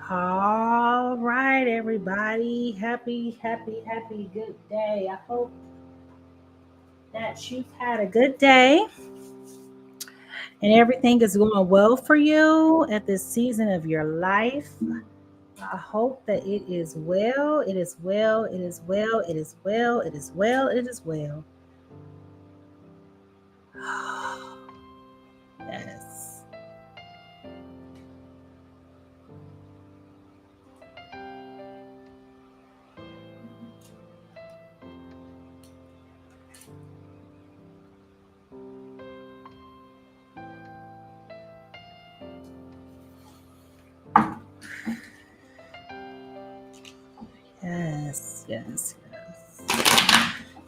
All right, everybody. Happy, good day. I hope that you've had a good day and everything is going well for you at this season of your life. I hope that it is well. It is well. It is well. It is well. It is well. It is well. Yes. Yes. Yes. Yes.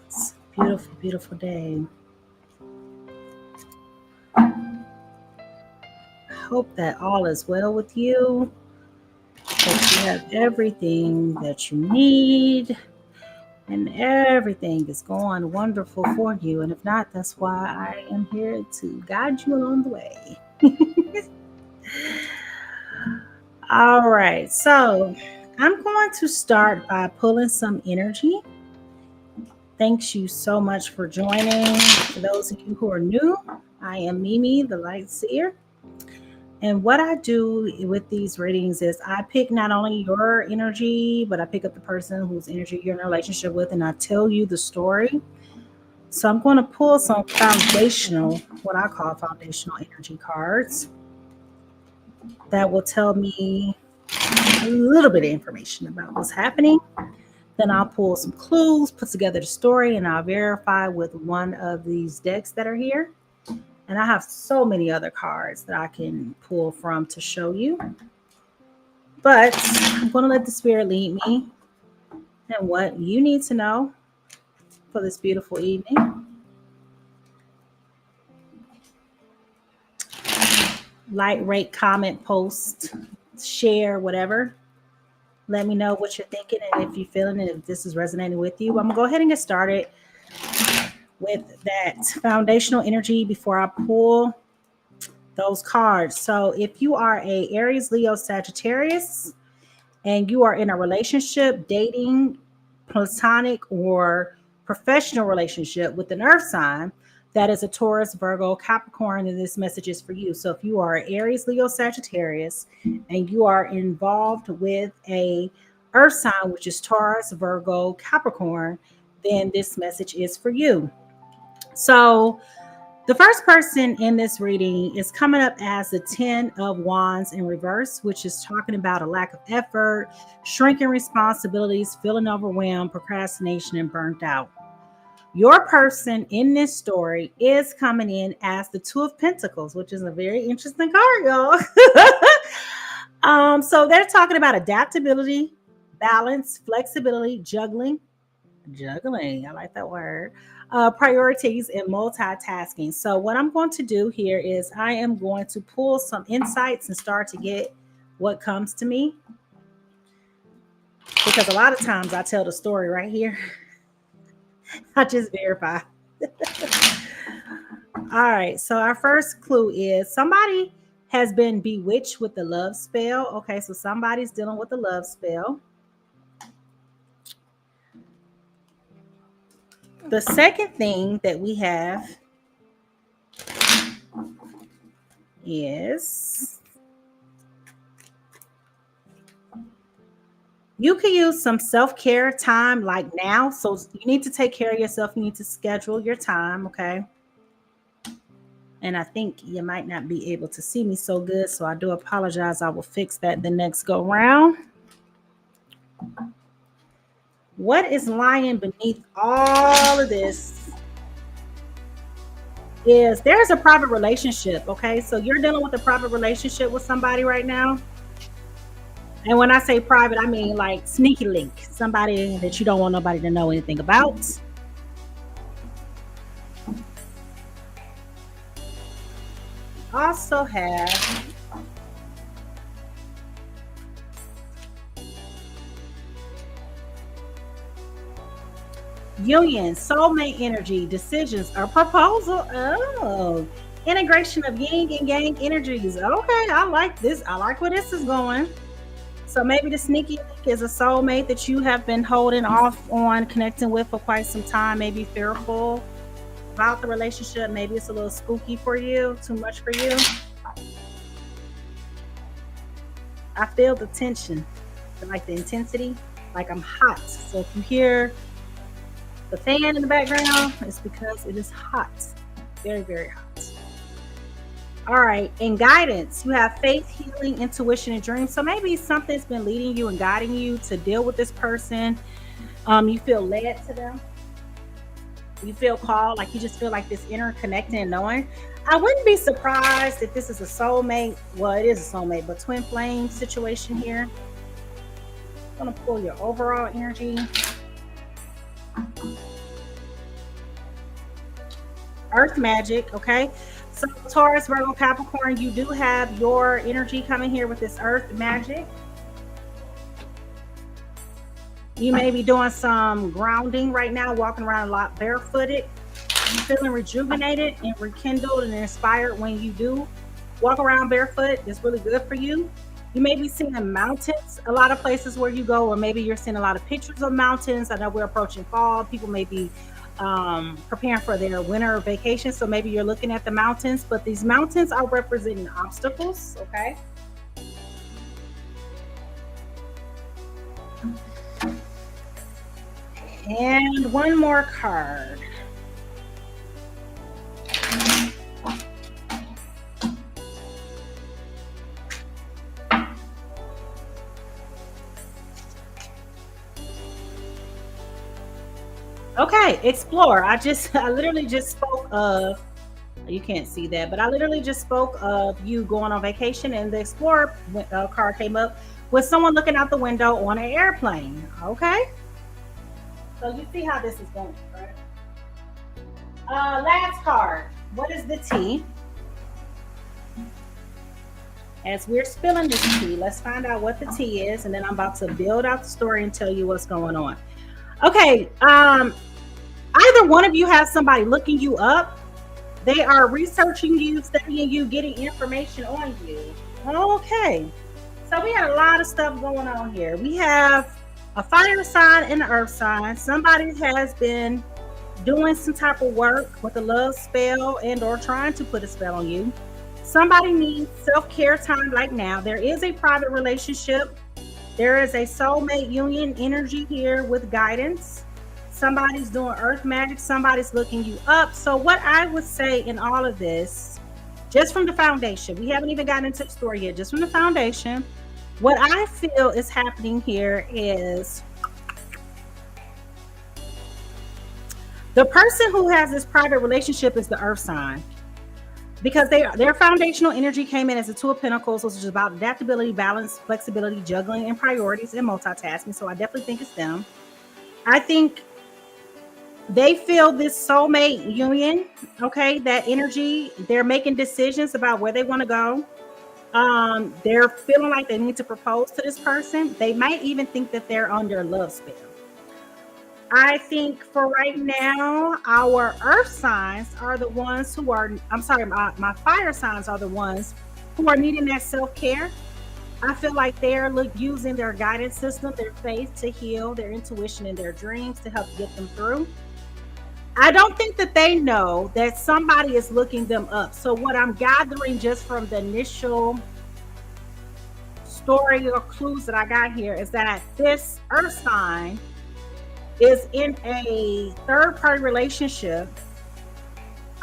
It's a beautiful, beautiful day. I hope that all is well with you, that you have everything that you need, and everything is going wonderful for you. And if not, that's why I am here to guide you along the way. All right, so I'm going to start by pulling some energy. Thanks you so much for joining. For those of you who are new, I am Mimi, the Light Seer. And what I do with these readings is I pick not only your energy, but I pick up the person whose energy you're in a relationship with, and I tell you the story. So I'm going to pull some foundational, what I call foundational energy cards that will tell me a little bit of information about what's happening. Then I'll pull some clues, put together the story, and I'll verify with one of these decks that are here. And I have so many other cards that I can pull from to show you. But I'm going to let the spirit lead me and what you need to know for this beautiful evening. Like, rate, comment, post, share, whatever. Let me know what you're thinking and if you're feeling it, if this is resonating with you. I'm going to go ahead and get started with that foundational energy before I pull those cards. So if you are a Aries, Leo, Sagittarius, and you are in a relationship, dating, platonic, or professional relationship with an earth sign, that is a Taurus, Virgo, Capricorn, and this message is for you. So if you are Aries, Leo, Sagittarius, and you are involved with a earth sign, which is Taurus, Virgo, Capricorn, then this message is for you. So the first person in this reading is coming up as the 10 of Wands in reverse, which is talking about a lack of effort, shrinking responsibilities, feeling overwhelmed, procrastination, and burnt out. Your person in this story is coming in as the Two of Pentacles, which is a very interesting card, y'all. So they're talking about adaptability, balance, flexibility, juggling. I like that word. Priorities and multitasking. So, what I'm going to do here is I am going to pull some insights and start to get what comes to me. Because a lot of times I tell the story right here, I just verify. All right. So, our first clue is somebody has been bewitched with the love spell. Okay. So, somebody's dealing with the love spell. The second thing that we have is you can use some self-care time like now. So you need to take care of yourself. You need to schedule your time, okay? And I think you might not be able to see me so good, so I do apologize. I will fix that the next go round. What is lying beneath all of this is there's a private relationship, okay? So you're dealing with a private relationship with somebody right now. And when I say private, I mean like sneaky link, somebody that you don't want nobody to know anything about. Also have union, soulmate energy, decisions, or proposal. Oh, Integration of yin and yang energies. Okay, I like this. I like where this is going. So maybe the sneaky link is a soulmate that you have been holding off on connecting with for quite some time, maybe fearful about the relationship. Maybe it's a little spooky for you, too much for you. I feel the tension, like the intensity, like I'm hot. So if you hear the fan in the background, it's because it is hot. Very, very hot. All right. And guidance. You have faith, healing, intuition, and dreams. So maybe something's been leading you and guiding you to deal with this person. You feel led to them. You feel called, like you just feel like this inner connecting and knowing. I wouldn't be surprised if this is a soulmate. Well, it is a soulmate, but twin flame situation here. I'm going to pull your overall energy. Earth magic, okay? So Taurus, Virgo, Capricorn, you do have your energy coming here with this earth magic. You may be doing some grounding right now, walking around a lot barefooted. You're feeling rejuvenated and rekindled and inspired when you do walk around barefoot. It's really good for you. You may be seeing mountains, a lot of places where you go, or maybe you're seeing a lot of pictures of mountains. I know we're approaching fall. People may be preparing for their winter vacation. So maybe you're looking at the mountains, but these mountains are representing obstacles, okay? And one more card. Okay, explore. I literally just spoke of, you can't see that, but I literally just spoke of you going on vacation, and the explorer card came up with someone looking out the window on an airplane. Okay, so you see how this is going, right? Last card. What is the tea? As we're spilling this tea, let's find out what the tea is, and then I'm about to build out the story and tell you what's going on. Okay, either one of you has somebody looking you up. They are researching you, studying you, getting information on you. Okay, so we had a lot of stuff going on here. We have a fire sign and an earth sign. Somebody has been doing some type of work with a love spell and or trying to put a spell on you. Somebody needs self-care time like now. There is a private relationship. There is a soulmate union energy here with guidance. Somebody's doing earth magic. Somebody's looking you up. So what I would say in all of this, just from the foundation, we haven't even gotten into the story yet, just from the foundation, what I feel is happening here is the person who has this private relationship is the earth sign. Because their foundational energy came in as the Two of Pentacles, which is about adaptability, balance, flexibility, juggling, and priorities, and multitasking. So I definitely think it's them. I think they feel this soulmate union, okay, that energy. They're making decisions about where they want to go. They're feeling like they need to propose to this person. They might even think that they're under a love spell. I think for right now, our earth signs are the ones who are, I'm sorry, my fire signs are the ones who are needing that self-care. I feel like they're using their guidance system, their faith to heal, their intuition and their dreams to help get them through. I don't think that they know that somebody is looking them up. So what I'm gathering just from the initial story or clues that I got here is that this earth sign is in a third-party relationship,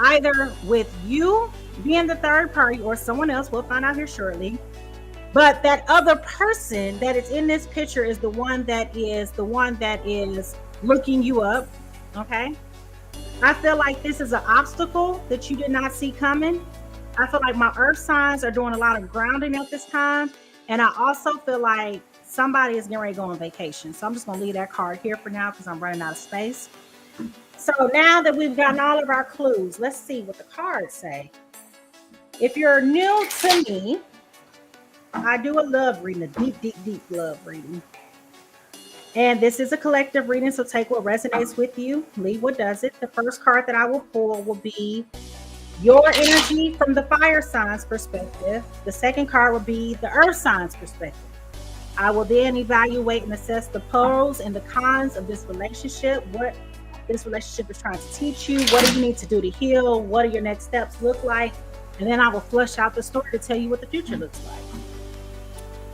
either with you being the third party or someone else. We'll find out here shortly. But that other person that is in this picture is the one that is looking you up. Okay. I feel like this is an obstacle that you did not see coming. I feel like my earth signs are doing a lot of grounding at this time. And I also feel like somebody is getting ready to go on vacation. So I'm just going to leave that card here for now because I'm running out of space. So now that we've gotten all of our clues, let's see what the cards say. If you're new to me, I do a love reading, a deep, deep, deep love reading. And this is a collective reading, so take what resonates with you, leave what doesn't. The first card that I will pull will be Your energy from the fire signs perspective. The second card would be the earth signs perspective. I will then evaluate and assess the pros and the cons of this relationship, what this relationship is trying to teach you, what do you need to do to heal, what do your next steps look like, and then I will flush out the story to tell you what the future looks like.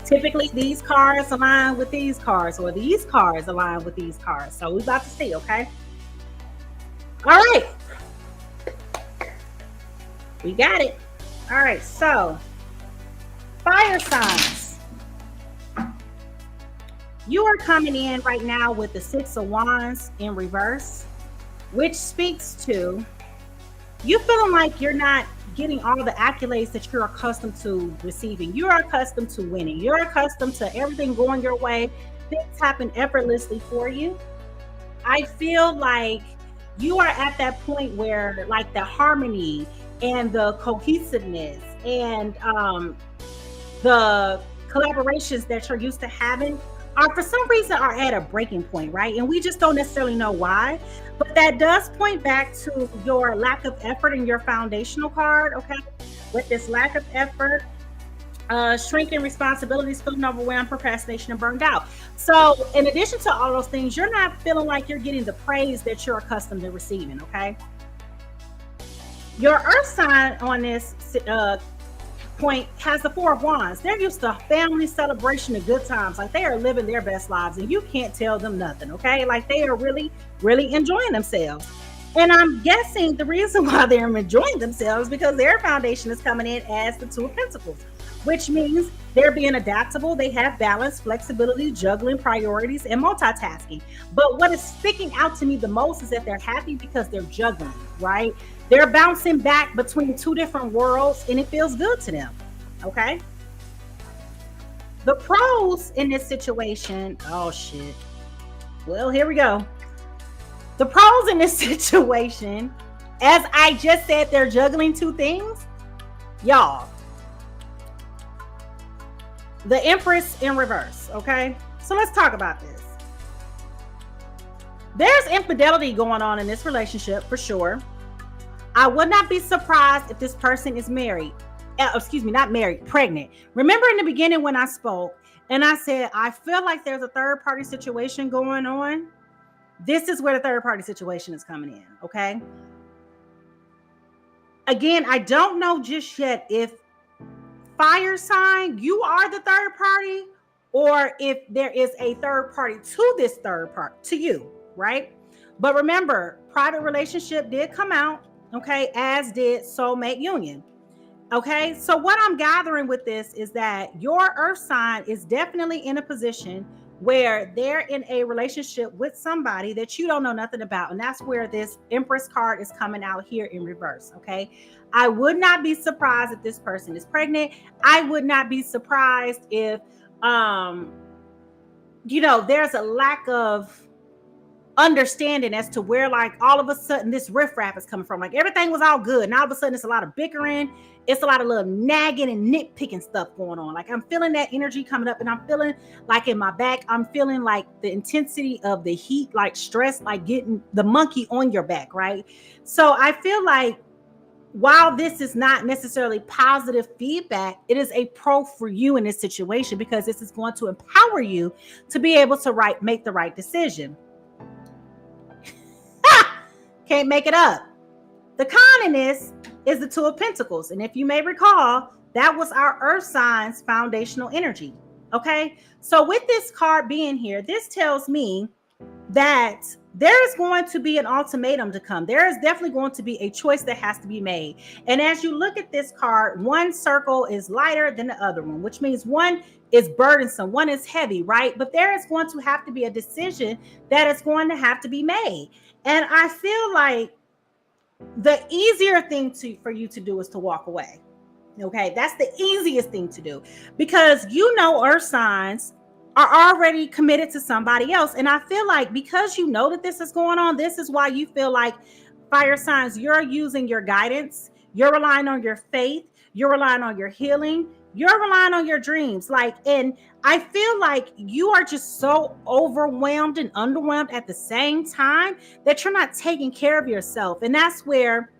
Typically, these cards align with these cards, or these cards align with these cards. So we're about to see, okay? All right. We got it. All right, so fire signs. You are coming in right now with the Six of Wands in reverse, which speaks to you feeling like you're not getting all the accolades that you're accustomed to receiving. You're accustomed to winning. You're accustomed to everything going your way. Things happen effortlessly for you. I feel like you are at that point where like the harmony and the cohesiveness and the collaborations that you're used to having are for some reason are at a breaking point, right? And we just don't necessarily know why, but that does point back to your lack of effort in your foundational card, okay? With this lack of effort, shrinking responsibilities, feeling overwhelmed, procrastination, and burned out. So in addition to all those things, you're not feeling like you're getting the praise that you're accustomed to receiving, okay? Your earth sign on this point has the Four of Wands. They're used to family celebration and good times. Like they are living their best lives and you can't tell them nothing, okay? Like they are really, really enjoying themselves. And I'm guessing the reason why they're enjoying themselves because their foundation is coming in as the Two of Pentacles, which means they're being adaptable. They have balance, flexibility, juggling priorities, and multitasking. But what is sticking out to me the most is that they're happy because they're juggling, right? They're bouncing back between two different worlds and it feels good to them, okay? The pros in this situation, oh shit. Well, here we go. The pros in this situation, as I just said, they're juggling two things. Y'all, the Empress in reverse, okay? So let's talk about this. There's infidelity going on in this relationship for sure. I would not be surprised if this person is married. Not married, pregnant. Remember in the beginning when I spoke and I said, I feel like there's a third party situation going on. This is where the third party situation is coming in, okay? Again, I don't know just yet if fire sign, you are the third party, or if there is a third party to this third party, to you, right? But remember, private relationship did come out, okay, as did soulmate union. Okay, so what I'm gathering with this is that your earth sign is definitely in a position where they're in a relationship with somebody that you don't know nothing about. And that's where this Empress card is coming out here in reverse. Okay, I would not be surprised if this person is pregnant. I would not be surprised if, there's a lack of understanding as to where like all of a sudden this riffraff is coming from. Like everything was all good and all of a sudden it's a lot of bickering, it's a lot of little nagging and nitpicking stuff going on. Like I'm feeling that energy coming up and I'm feeling like in my back, I'm feeling like the intensity of the heat, like stress, like getting the monkey on your back, right? So I feel like while this is not necessarily positive feedback, it is a pro for you in this situation because this is going to empower you to be able to make the right decision. Can't make it up. The con in this is the Two of Pentacles. And if you may recall, that was our earth signs foundational energy. Okay. So with this card being here, this tells me that there is going to be an ultimatum to come. There is definitely going to be a choice that has to be made. And as you look at this card, one circle is lighter than the other one, which means one is burdensome, one is heavy, right? But there is going to have to be a decision that is going to have to be made. And I feel like the easier thing for you to do is to walk away. Okay, that's the easiest thing to do because earth signs are already committed to somebody else. And I feel like because you know that this is going on, this is why you feel like fire signs, you're using your guidance, you're relying on your faith, you're relying on your healing, you're relying on your dreams. And I feel like you are just so overwhelmed and underwhelmed at the same time that you're not taking care of yourself. And that's where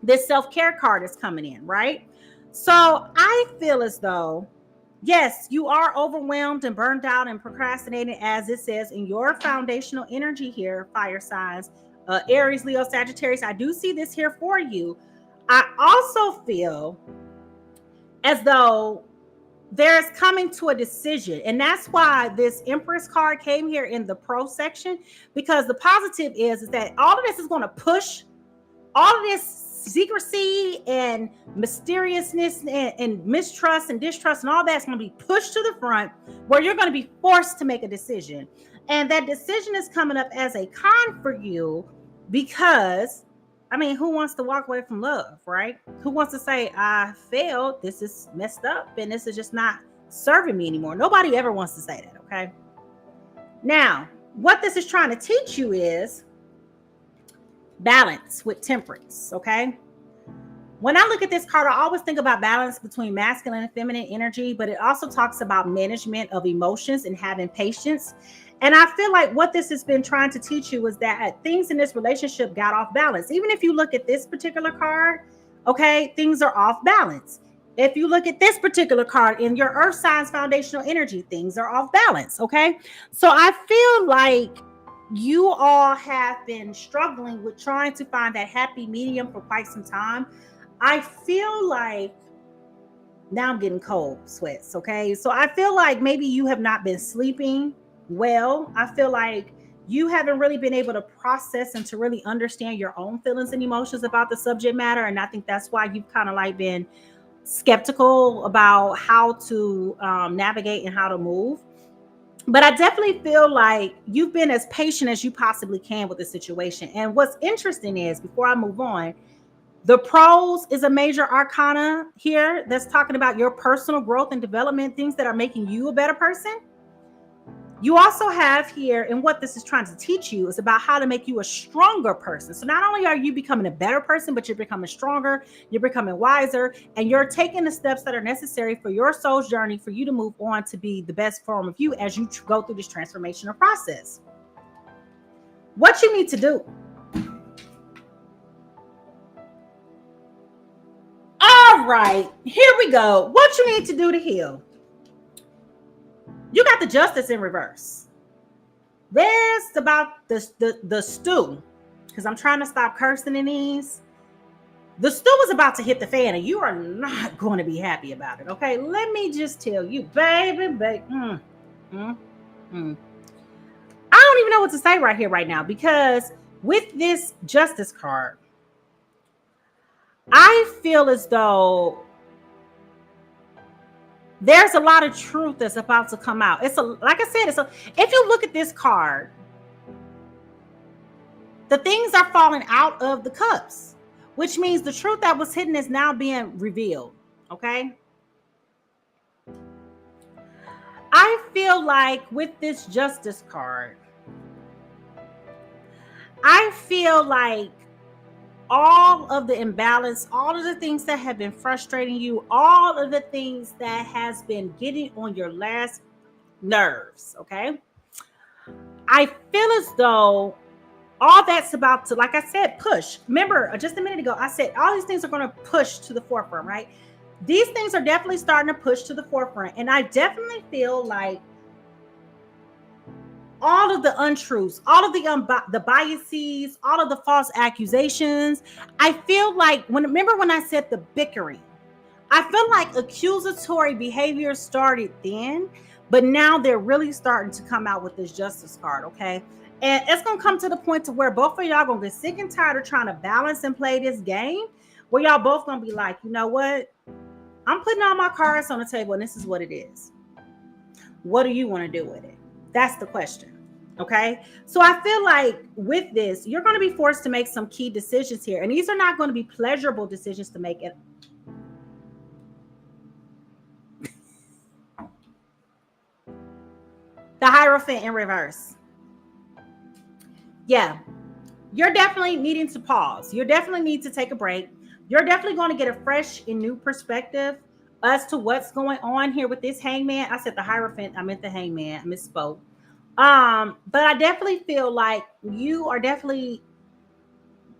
this self-care card is coming in, right? So I feel as though, yes, you are overwhelmed and burned out and procrastinating, as it says in your foundational energy here, fire signs, Aries, Leo, Sagittarius. I do see this here for you. I also feel as though there's coming to a decision. And that's why this Empress card came here in the pro section, because the positive is that all of this is going to push all of this secrecy and mysteriousness and mistrust and distrust and all that's going to be pushed to the front, where you're going to be forced to make a decision. And that decision is coming up as a con for you, because I mean, who wants to walk away from love, right? Who wants to say, I failed, this is messed up, and this is just not serving me anymore? Nobody ever wants to say that, okay? Now, what this is trying to teach you is balance with temperance, okay? When I look at this card, I always think about balance between masculine and feminine energy, but it also talks about management of emotions and having patience. And I feel like what this has been trying to teach you is that things in this relationship got off balance. Even if you look at this particular card, okay, things are off balance. If you look at this particular card in your earth signs foundational energy, things are off balance, okay? So I feel like you all have been struggling with trying to find that happy medium for quite some time. I feel like now I'm getting cold sweats, okay? So I feel like maybe you have not been sleeping well. I feel like you haven't really been able to process and to really understand your own feelings and emotions about the subject matter. And I think that's why you've kind of like been skeptical about how to navigate and how to move. But I definitely feel like you've been as patient as you possibly can with the situation. And what's interesting is, before I move on, the pros is a major arcana here that's talking about your personal growth and development, things that are making you a better person. You also have here, and what this is trying to teach you is about how to make you a stronger person. So not only are you becoming a better person, but you're becoming stronger, you're becoming wiser, and you're taking the steps that are necessary for your soul's journey for you to move on to be the best form of you as you go through this transformational process. What you need to do. All right, here we go. What you need to do to heal. You got the Justice in reverse. There's about the stew, because I'm trying to stop cursing in these. The stew is about to hit the fan, and you are not going to be happy about it, okay? Let me just tell you, baby. I don't even know what to say right here, right now, because with this Justice card, I feel as though there's a lot of truth that's about to come out. Like I said, if you look at this card, the things are falling out of the cups, which means the truth that was hidden is now being revealed. Okay. I feel like with this Justice card, I feel like all of the imbalance, all of the things that have been frustrating you, all of the things that has been getting on your last nerves, okay? I feel as though all that's about to, like I said, push. Remember, just a minute ago, I said all these things are going to push to the forefront, right? These things are definitely starting to push to the forefront. And I definitely feel like all of the untruths, all of the biases, all of the false accusations. I feel like remember when I said the bickering, I feel like accusatory behavior started then, but now they're really starting to come out with this Justice card, okay? And it's going to come to the point to where both of y'all going to get sick and tired of trying to balance and play this game, where y'all both going to be like, you know what? I'm putting all my cards on the table and this is what it is. What do you want to do with it? That's the question. Okay. So I feel like with this, you're going to be forced to make some key decisions here. And these are not going to be pleasurable decisions to make it. The Hierophant in reverse. Yeah. You're definitely needing to pause. You definitely need to take a break. You're definitely going to get a fresh and new perspective as to what's going on here with this Hangman. I said the Hierophant. I meant the Hangman. I misspoke. But I definitely feel like you are definitely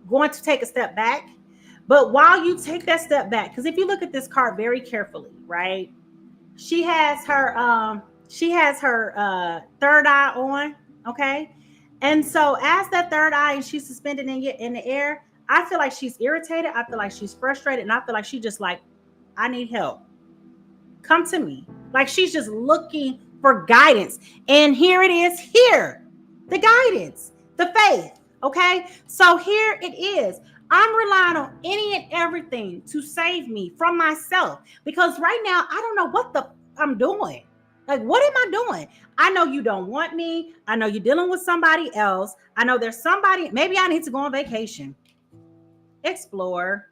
going to take a step back, But while you take that step back, because if you look at this card very carefully, right? She has her third eye on, okay? And so as that third eye and she's suspended in the air, I feel like she's irritated, I feel like she's frustrated, and I feel like she just like, I need help. Come to me. Like she's just looking for guidance. And here it is, here. The guidance, the faith, okay? So here it is. I'm relying on any and everything to save me from myself because right now I don't know what I'm doing. Like, what am I doing? I know you don't want me. I know you're dealing with somebody else. I know there's somebody, maybe I need to go on vacation. Explore.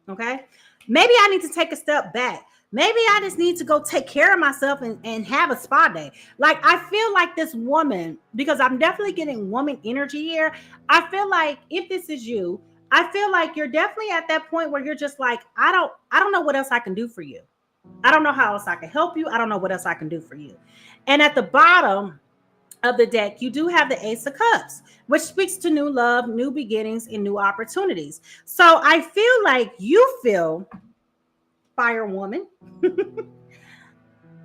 Okay. Maybe I need to take a step back. Maybe I just need to go take care of myself and have a spa day. Like, I feel like this woman, because I'm definitely getting woman energy here. I feel like if this is you, I feel like you're definitely at that point where you're just like, I don't know what else I can do for you. I don't know how else I can help you. I don't know what else I can do for you. And at the bottom of the deck, you do have the Ace of Cups, which speaks to new love, new beginnings, and new opportunities. So I feel like you feel, fire woman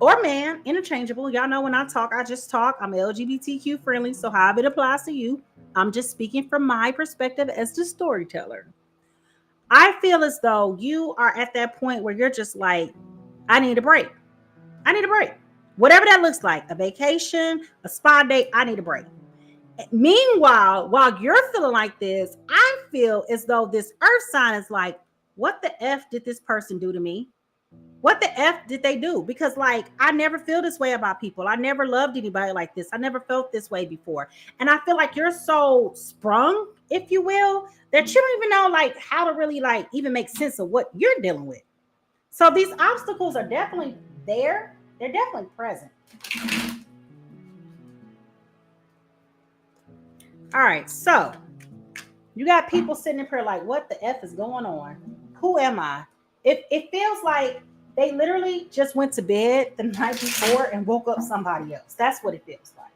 or man, interchangeable. Y'all know when I talk, I just talk. I'm LGBTQ friendly, so however it applies to you, I'm just speaking from my perspective as the storyteller. I feel as though you are at that point where you're just like, I need a break. I need a break. Whatever that looks like, a vacation, a spa day, I need a break. Meanwhile, while you're feeling like this, I feel as though this earth sign is like, what the F did this person do to me? What the F did they do? Because like, I never feel this way about people. I never loved anybody like this. I never felt this way before. And I feel like you're so sprung, if you will, that you don't even know like how to really like even make sense of what you're dealing with. So these obstacles are definitely there. They're definitely present. All right, so you got people sitting up here like, what the F is going on? Who am I? It feels like they literally just went to bed the night before and woke up somebody else. That's what it feels like.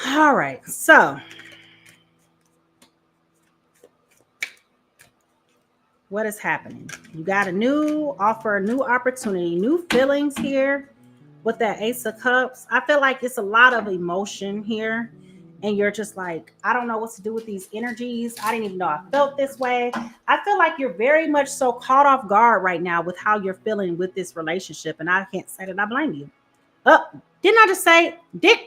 All right, so what is happening? You got a new offer, a new opportunity, new feelings here with that Ace of Cups. I feel like it's a lot of emotion here. And you're just like, I don't know what to do with these energies. I didn't even know I felt this way. I feel like you're very much so caught off guard right now with how you're feeling with this relationship. And I can't say that I blame you. Didn't I just say,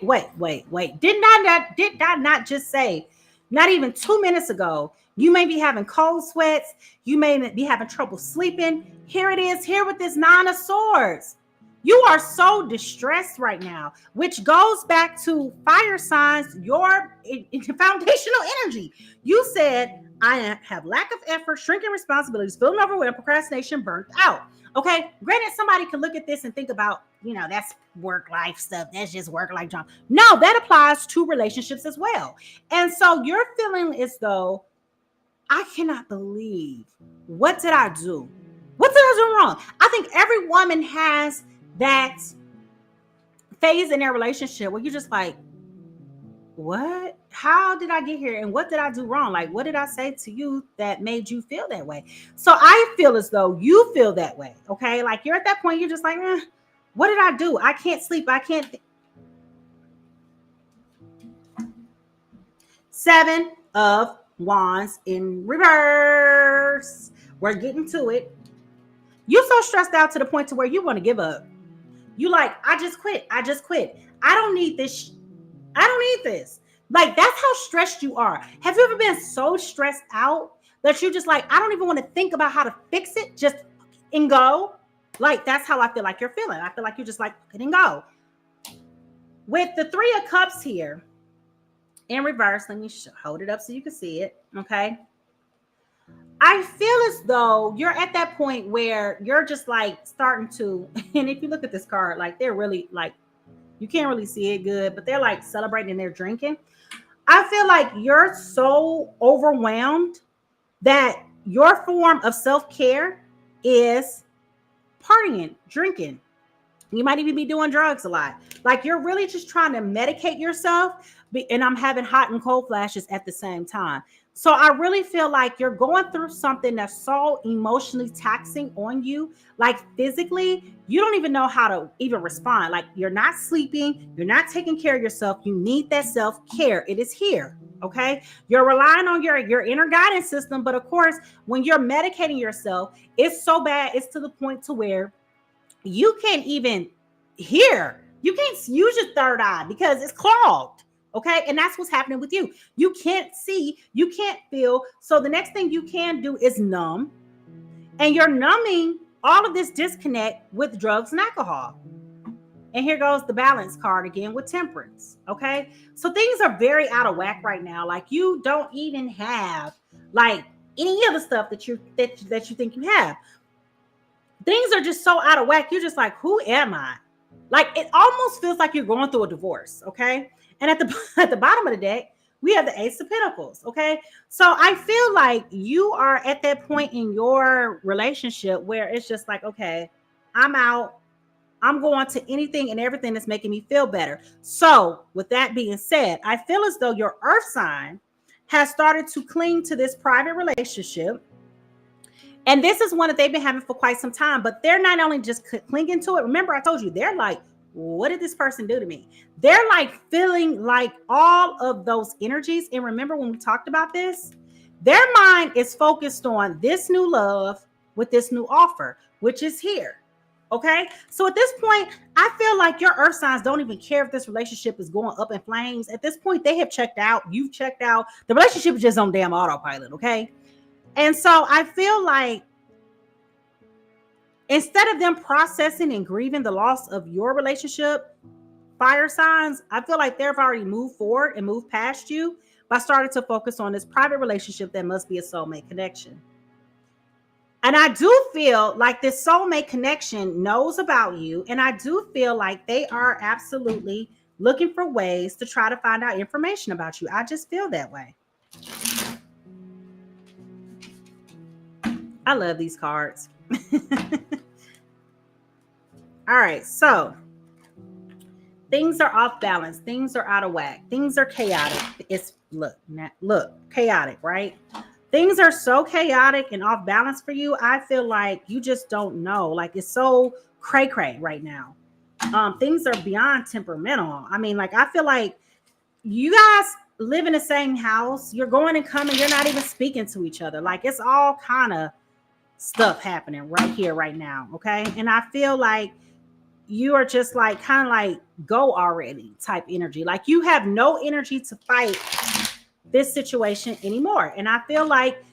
wait. Did I not just say, not even 2 minutes ago, you may be having cold sweats. You may be having trouble sleeping. Here it is, here with this Nine of Swords. You are so distressed right now, which goes back to fire signs, your foundational energy. You said, I have lack of effort, shrinking responsibilities, feeling overwhelmed, procrastination, burnt out. Okay, granted, somebody can look at this and think about, that's work life stuff. That's just work life job. No, that applies to relationships as well. And so you're feeling as though, I cannot believe, what did I do? What did I do wrong? I think every woman has that phase in their relationship where you're just like, what? How did I get here? And what did I do wrong? Like, what did I say to you that made you feel that way? So I feel as though you feel that way. Okay. Like you're at that point, you're just like, what did I do? I can't sleep. I can't. Seven of Wands in reverse. We're getting to it. You're so stressed out to the point to where you want to give up. You like, I just quit. I don't need this. I don't need this. Like, that's how stressed you are. Have you ever been so stressed out that you just like, I don't even want to think about how to fix it, just and go? Like, that's how I feel like you're feeling. I feel like you're just like, and go. With the Three of Cups here in reverse, let me hold it up so you can see it. Okay. I feel as though you're at that point where you're just like starting to, and if you look at this card, like they're really like, you can't really see it good, but they're like celebrating and they're drinking. I feel like you're so overwhelmed that your form of self-care is partying, drinking, You might even be doing drugs a lot. Like you're really just trying to medicate yourself. And I'm having hot and cold flashes at the same time. So I really feel like you're going through something that's so emotionally taxing on you. Like physically, you don't even know how to even respond. Like you're not sleeping, you're not taking care of yourself. You need that self-care. It is here. Okay. You're relying on your inner guidance system. But of course, when you're medicating yourself, it's so bad. It's to the point to where you can't even hear. You can't use your third eye because it's clogged. Okay. And that's what's happening with you. You can't see, you can't feel. So the next thing you can do is numb. And you're numbing all of this disconnect with drugs and alcohol. And here goes the balance card again with temperance. Okay. So things are very out of whack right now. Like you don't even have like any of the stuff that you think you have. Things are just so out of whack. You're just like, who am I? Like it almost feels like you're going through a divorce. Okay. And at the bottom of the deck, we have the Ace of Pentacles. Okay. So I feel like you are at that point in your relationship where it's just like, okay, I'm out. I'm going to anything and everything that's making me feel better. So with that being said, I feel as though your earth sign has started to cling to this private relationship. And this is one that they've been having for quite some time, but they're not only just clinging to it. Remember, I told you, they're like, what did this person do to me? They're like feeling like all of those energies. And remember when we talked about this, their mind is focused on this new love with this new offer, which is here. Okay. So at this point, I feel like your earth signs don't even care if this relationship is going up in flames. At this point, they have checked out. You've checked out. The relationship is just on damn autopilot. Okay. And so I feel like instead of them processing and grieving the loss of your relationship, fire signs, I feel like they've already moved forward and moved past you by starting to focus on this private relationship that must be a soulmate connection. And I do feel like this soulmate connection knows about you. And I do feel like they are absolutely looking for ways to try to find out information about you. I just feel that way. I love these cards. All right, so things are off balance. Things are out of whack. Things are chaotic. It's look, chaotic, right? Things are so chaotic and off balance for you. I feel like you just don't know. Like it's so cray-cray right now. Things are beyond temperamental. I mean, like I feel like you guys live in the same house. You're going and coming. You're not even speaking to each other. Like it's all kind of stuff happening right here, right now. Okay. And I feel like you are just like kind of like go already type energy. Like you have no energy to fight this situation anymore. And I feel like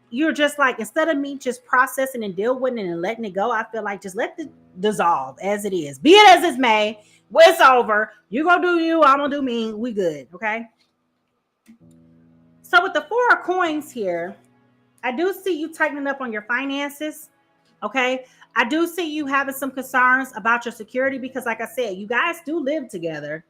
you're just like, instead of me just processing and deal with it and letting it go, I feel like just let it dissolve as it is. Be it as it's may. Well, it's over. You gonna do you, I'm gonna do me. We good. Okay. So with the Four of Coins here, I do see you tightening up on your finances. Okay. I do see you having some concerns about your security because, like I said, you guys do live together.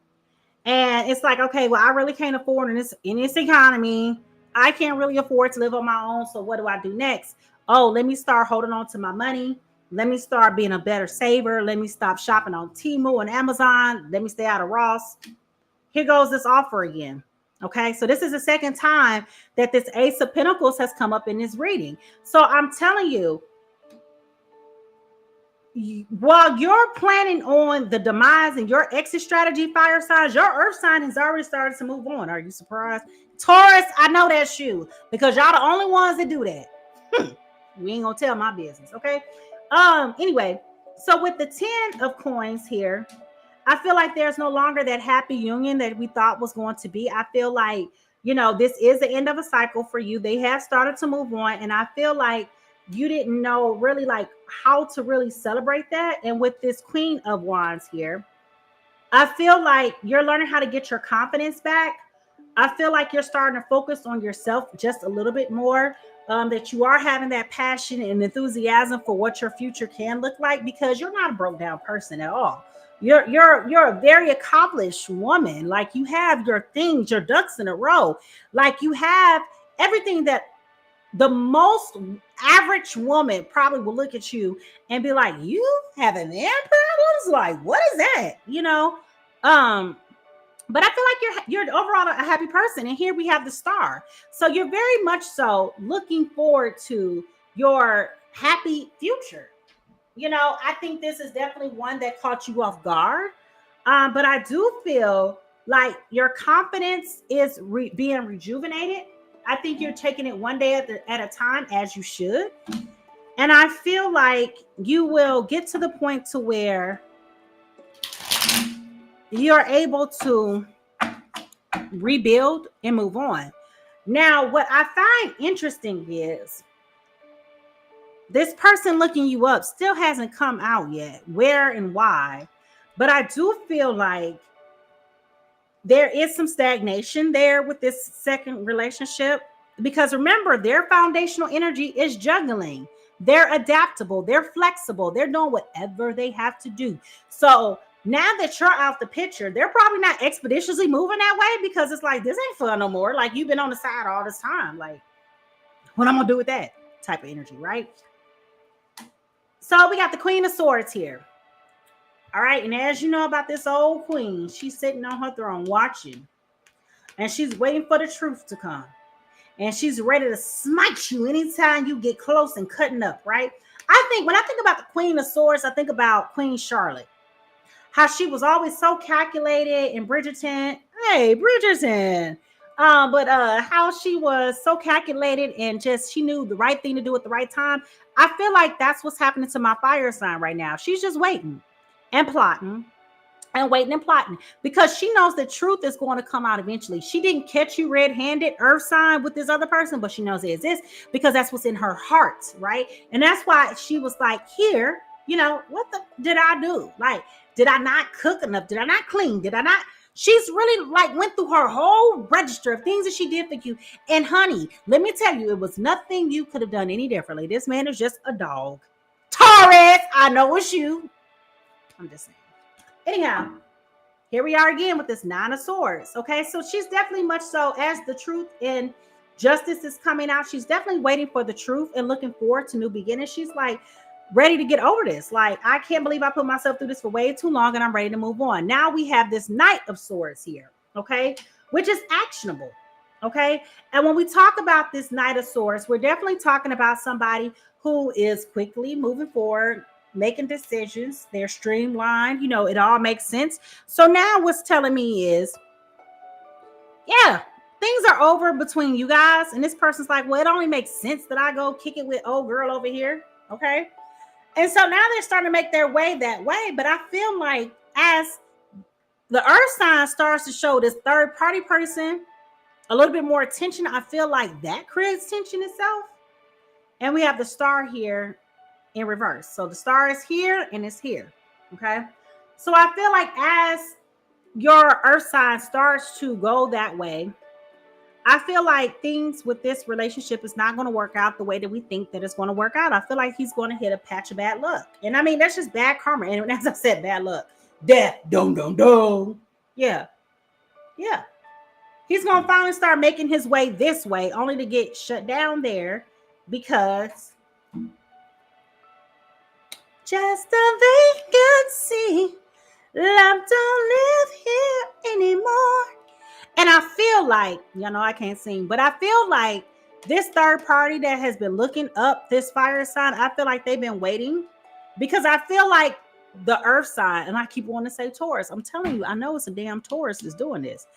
And it's like, okay, well, I really can't afford in this economy. I can't really afford to live on my own. So what do I do next? Oh, let me start holding on to my money. Let me start being a better saver. Let me stop shopping on Temu and Amazon. Let me stay out of Ross. Here goes this offer again. Okay, so this is the second time that this Ace of Pentacles has come up in this reading. So I'm telling you, while you're planning on the demise and your exit strategy, fire signs, your earth sign has already started to move on. Are you surprised? Taurus, I know that's you because y'all the only ones that do that. We ain't gonna tell my business, okay? Anyway, so with the 10 of coins here, I feel like there's no longer that happy union that we thought was going to be. I feel like, you know, this is the end of a cycle for you. They have started to move on, and I feel like you didn't know really like how to really celebrate that. And with this Queen of Wands here, I feel like you're learning how to get your confidence back. I feel like you're starting to focus on yourself just a little bit more, that you are having that passion and enthusiasm for what your future can look like, because you're not a broke down person at all. You're a very accomplished woman. Like you have your things, your ducks in a row. Like you have everything that the most average woman probably will look at you and be like, you having man problems? Like, what is that? But I feel like you're overall a happy person. And here we have the star. So you're very much so looking forward to your happy future. I think this is definitely one that caught you off guard. But I do feel like your confidence is being rejuvenated. I think you're taking it one day at a time, as you should. And I feel like you will get to the point to where you're able to rebuild and move on. Now, what I find interesting is this person looking you up still hasn't come out yet, where and why. But I do feel like there is some stagnation there with this second relationship, because remember, their foundational energy is juggling. They're adaptable, they're flexible, they're doing whatever they have to do. So now that you're out the picture, they're probably not expeditiously moving that way, because it's like, this ain't fun no more. Like, you've been on the side all this time. Like, what I'm gonna do with that type of energy, right? So we got the Queen of Swords here. All right. And as you know about this old queen, she's sitting on her throne watching, and she's waiting for the truth to come. And she's ready to smite you anytime you get close and cutting up, right? When I think about the Queen of Swords, I think about Queen Charlotte. How she was always so calculated in Bridgerton. Hey, Bridgerton. But how she was so calculated and just she knew the right thing to do at the right time. I feel like that's what's happening to my fire sign right now. She's just waiting and plotting and waiting and plotting, because she knows the truth is going to come out eventually. She didn't catch you red-handed, earth sign, with this other person, but she knows it exists because that's what's in her heart, right? And that's why she was like, here, what did I do? Like, did I not cook enough? Did I not clean? Did I not? She's really like went through her whole register of things that she did for you. And honey, let me tell you, it was nothing you could have done any differently. This man is just a dog. Taurus, I know it's you. I'm just saying. Anyhow, here we are again with this Nine of Swords. Okay, so she's definitely much so, as the truth and justice is coming out, she's definitely waiting for the truth and looking forward to new beginnings. She's like ready to get over this. Like, I can't believe I put myself through this for way too long, and I'm ready to move on. Now we have this Knight of Swords here, okay, which is actionable. Okay, and when we talk about this Knight of Swords, we're definitely talking about somebody who is quickly moving forward, making decisions. They're streamlined, it all makes sense. So now what's telling me is, yeah, things are over between you guys. And this person's like, well, it only makes sense that I go kick it with old girl over here. Okay. And so now they're starting to make their way that way. But I feel like as the earth sign starts to show this third party person a little bit more attention, I feel like that creates tension itself. And we have the star here in reverse. So the star is here and it's here. Okay. So I feel like as your earth sign starts to go that way, I feel like things with this relationship is not going to work out the way that we think that it's going to work out. I feel like he's going to hit a patch of bad luck. And I mean, that's just bad karma. And as I said, bad luck. Death. Dum, dum, dum. Yeah. Yeah. He's going to finally start making his way this way, only to get shut down there because just a vacancy. Love don't live here anymore. And I feel like, I can't sing, but I feel like this third party that has been looking up this fire sign, I feel like they've been waiting, because I feel like the earth sign, and I keep wanting to say Taurus. I'm telling you, I know it's a damn Taurus that's doing this,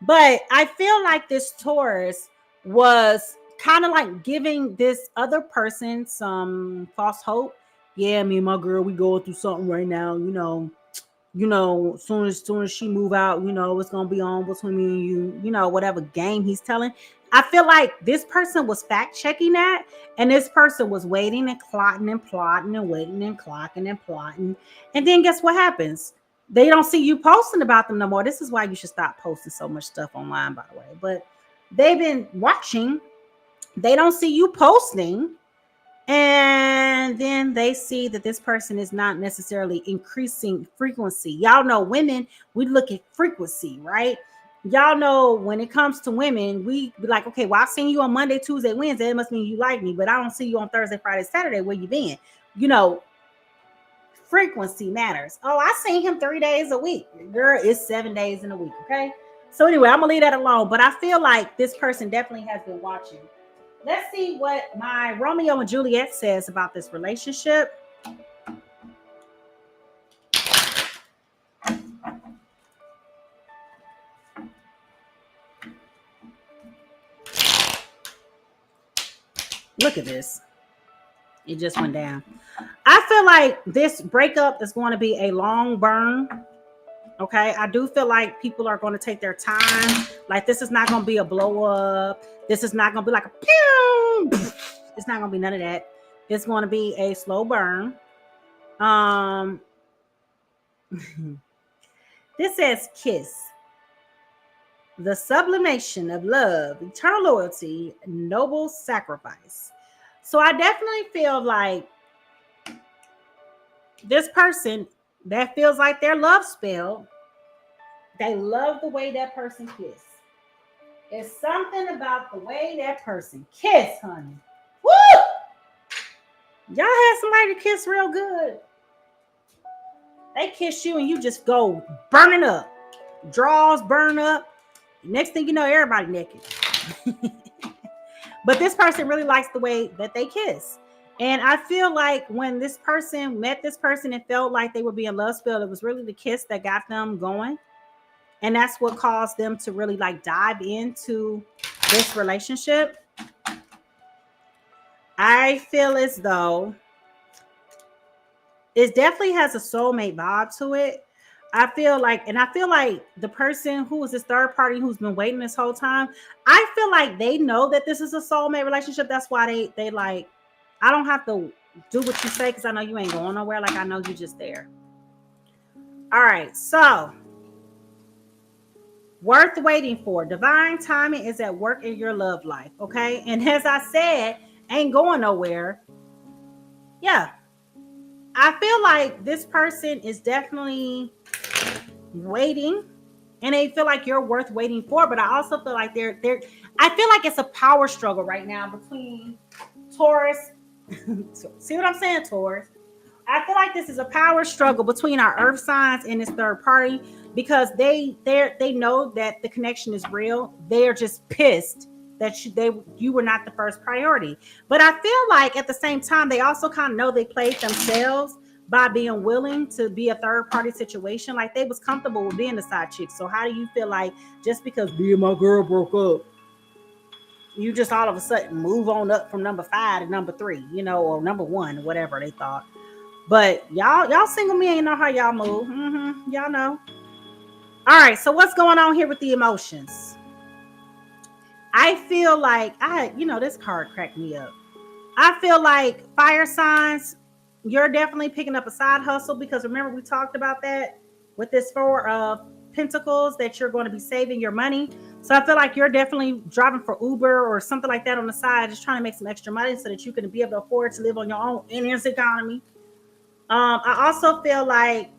but I feel like this Taurus was kind of like giving this other person some false hope. Yeah, me and my girl, we going through something right now, as soon as she move out, it's gonna be on between me and you, whatever game he's telling. I feel like this person was fact checking that, and this person was waiting and plotting and plotting and waiting and clocking and plotting. And then guess what happens? They don't see you posting about them no more. This is why you should stop posting so much stuff online, by the way. But they've been watching. They don't see you posting. And then they see that this person is not necessarily increasing frequency. Y'all know women, we look at frequency, right? y'all know when it comes to women, we be like, okay, well, I've seen you on Monday, Tuesday, Wednesday. It must mean you like me, but I don't see you on Thursday, Friday, Saturday. Where you been? You know, frequency matters. Oh, I seen him 3 days a week. Girl, it's 7 days in a week. Okay. So anyway, I'm gonna leave that alone. But I feel like this person definitely has been watching. Let's see what my Romeo and Juliet says about this relationship. Look at this. It just went down. I feel like this breakup is going to be a long burn. Okay. I do feel like people are going to take their time. Like, this is not going to be a blow up. This is not going to be like a pew. It's not going to be none of that. It's going to be a slow burn. Um, this says kiss. The sublimation of love, eternal loyalty, noble sacrifice. So I definitely feel like this person that feels like their love spell, they love the way that person kiss. It's something about the way that person kiss, honey. Woo! Y'all had somebody to kiss real good. They kiss you and you just go burning up. Draws burn up. Next thing you know, everybody naked. But this person really likes the way that they kiss. And I feel like when this person met this person and felt like they were being love spelled, it was really the kiss that got them going. And that's what caused them to really like dive into this relationship. I feel as though it definitely has a soulmate vibe to it. I feel like the person who is this third party who's been waiting this whole time, I feel like they know that this is a soulmate relationship. That's why they like, I don't have to do what you say because I know you ain't going nowhere. Like, I know you just there. All right, so worth waiting for. Divine timing is at work in your love life. Okay, and as I said, ain't going nowhere. Yeah, I feel like this person is definitely waiting and they feel like you're worth waiting for, but I also feel like they're I feel like it's a power struggle right now between Taurus. See what I'm saying, Taurus? I feel like this is a power struggle between our earth signs and this third party because they know that the connection is real. They're just pissed that you were not the first priority. But I feel like at the same time they also kind of know they played themselves by being willing to be a third party situation. Like, they was comfortable with being the side chick. So how do you feel like just because me and my girl broke up, you just all of a sudden move on up from number 5 to number 3, or number 1, whatever they thought. But y'all single men, you know how y'all move. Y'all know. All right, so what's going on here with the emotions? I feel like this card cracked me up. I feel like fire signs, you're definitely picking up a side hustle because remember we talked about that with this 4 of Pentacles that you're going to be saving your money. So I feel like you're definitely driving for Uber or something like that on the side, just trying to make some extra money so that you can be able to afford to live on your own in this economy. I also feel like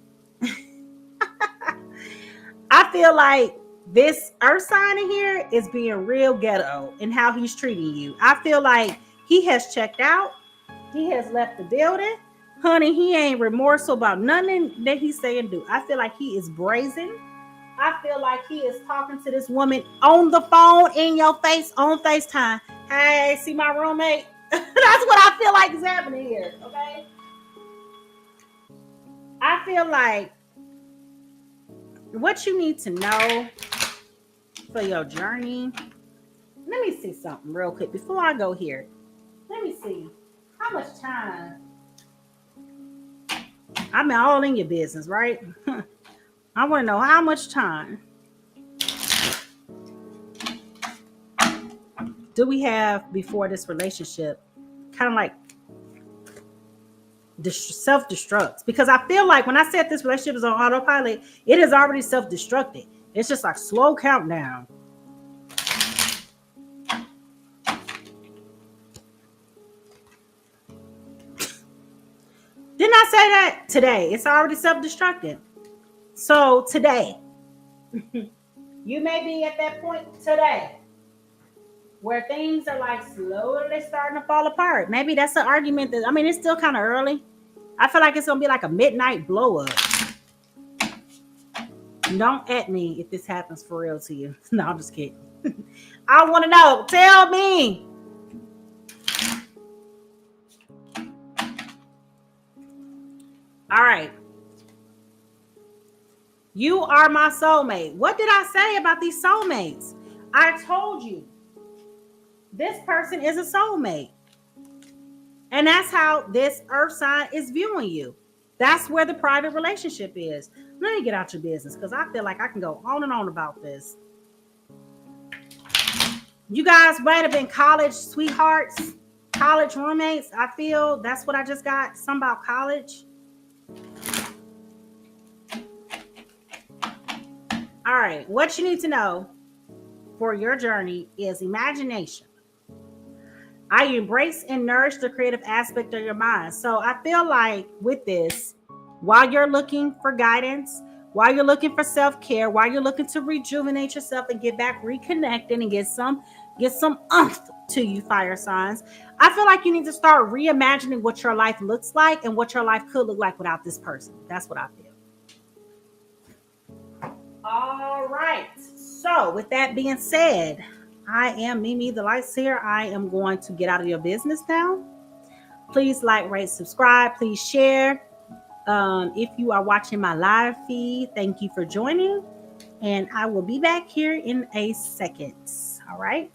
this earth sign in here is being real ghetto in how he's treating you. I feel like he has checked out. He has left the building. Honey, he ain't remorseful about nothing that he's saying do. I feel like he is brazen. I feel like he is talking to this woman on the phone in your face on FaceTime. Hey, see my roommate? That's what I feel like is happening here, okay? I feel like what you need to know for your journey. Let me see something real quick before I go here. Let me see how much time. I'm all in your business, right? I want to know how much time do we have before this relationship kind of like self-destructs? Because I feel like when I said this relationship is on autopilot, it is already self-destructed. It's just like slow countdown. Didn't I say that? Today. It's already self-destructed. So today, You may be at that point today where things are like slowly starting to fall apart. Maybe that's an argument that, I mean, it's still kind of early. I feel like it's going to be like a midnight blow up. Don't at me if this happens for real to you. No, I'm just kidding. I want to know. Tell me. All right. You are my soulmate. What did I say about these soulmates? I told you this person is a soulmate. And that's how this earth sign is viewing you. That's where the private relationship is. Let me get out your business because I feel like I can go on and on about this. You guys might have been college sweethearts, college roommates. I feel that's what I just got. Something about college. All right. What you need to know for your journey is imagination. I embrace and nourish the creative aspect of your mind. So I feel like with this, while you're looking for guidance, while you're looking for self-care, while you're looking to rejuvenate yourself and get back reconnected and get some oomph to you, fire signs, I feel like you need to start reimagining what your life looks like and what your life could look like without this person. That's what I feel. All right. So with that being said, I am Mimi the Light Seer. I am going to get out of your business now. Please like, rate, subscribe. Please share. If you are watching my live feed, thank you for joining. And I will be back here in a second. All right.